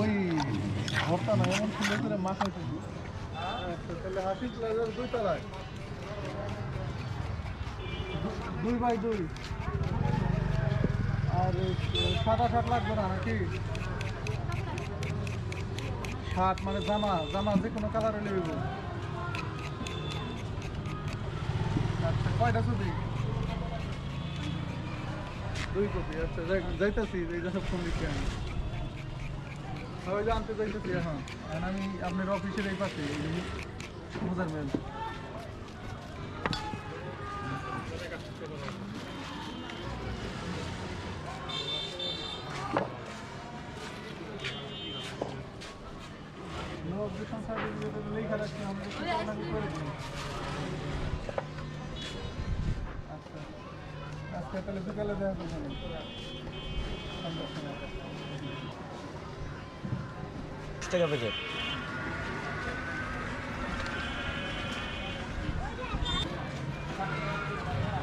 ওই ভর্তা না এমন সুন্দর করে মাখাইতে। আচ্ছা তাহলে হাসি প্লাজার 2 তলায় 2x2 আর সাদা শার্ট লাগবে না নাকি? শার্ট মানে জামা জামা যে কোনো কালারে নেব। আচ্ছা কয়টা ছবি? 2 কপি। আচ্ছা যাইতেছি এই জন্য ফোন দিচ্ছি আমি। সবাই জানতে চাইতেছি এখন আমি আপনার অফিসের এই পাশে মোজার মেল। লেখা রাখছি আমাদের করে দিন। আচ্ছা আজকে তাহলে বিকালে দেখা করবেন। টাকা প্যাকেট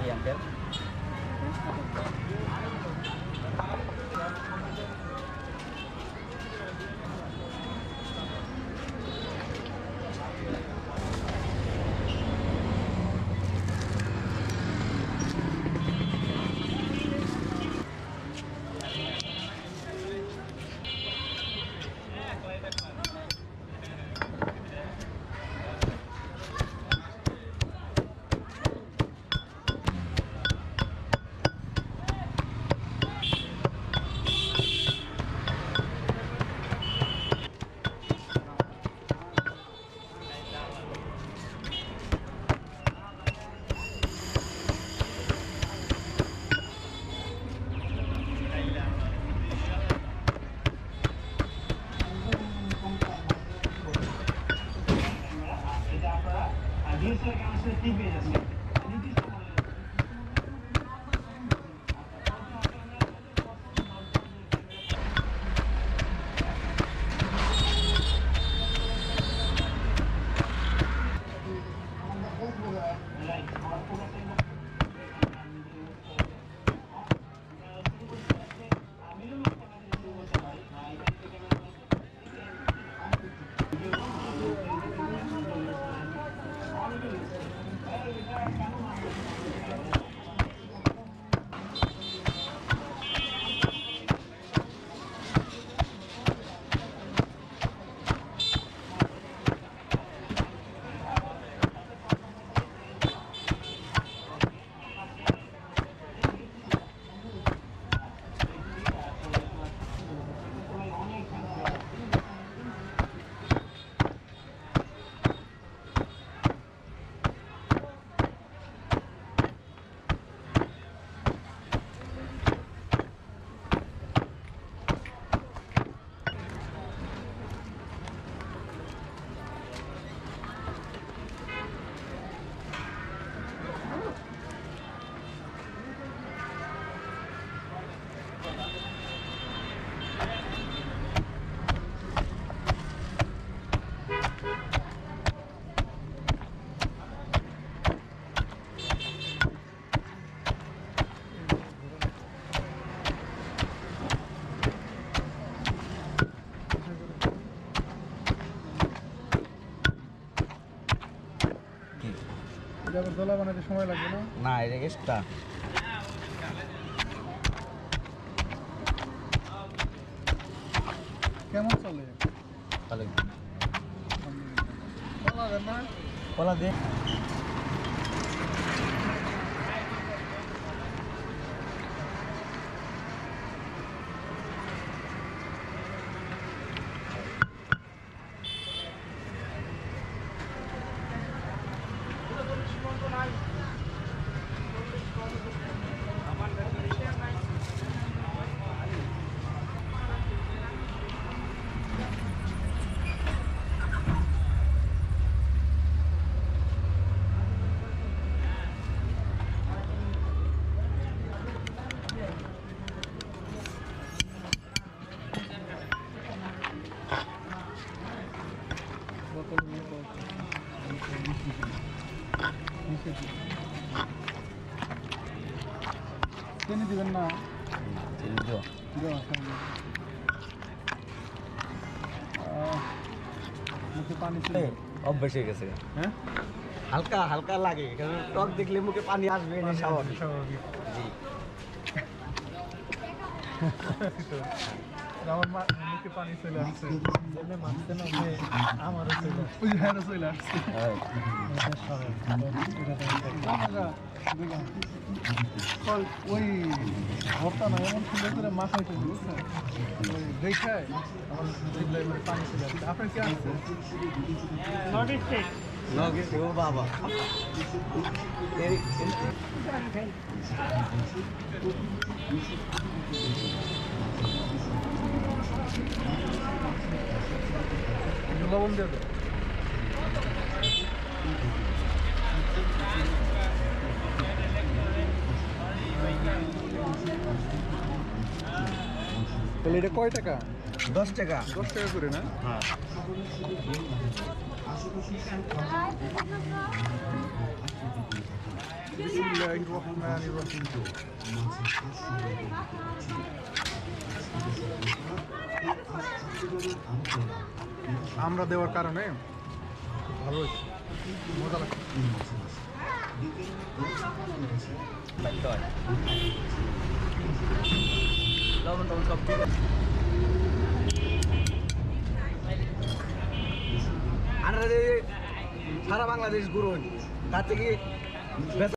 এই আঙ্কেল দোলা বানাতে সময় লাগবে না? না এটা এক্সট্রা। কেমন চলে? ভালো। কলা দেন না? কলা দে। চিনি দিবেন না? চিনি দিও। মুখে পানি ছিল অভ্যাস হয়ে গেছে হ্যাঁ হালকা হালকা লাগে কারণ টক দেখলে মুখে পানি আসবে এটা স্বাভাবিক স্বাভাবিক জি আমার মুখে পানি চলে আসছে মাছতে না আমারও চলে আসছে ওই হ্যাঁ চলে আসছে ওই ভর্তা না এমন সুন্দর করে মাথায় চলে বুঝছেন ওই দেখায় আমার জিভলায় মানে পানি চলে আসছে আপনার কি আসছে লগে ও বাবা লবণ দিয়ে দাও তাহলে এটা কয় টাকা 10 টাকা 10 টাকা করে না হ্যাঁ বিসমিল্লাহির রহমানির রহিম আমরা দেওয়ার কারণে ভালো হয়েছে মজা লাগছে লবণ টবণ সব ঠিক আছে সারা বাংলাদেশ ঘুরুন তার থেকে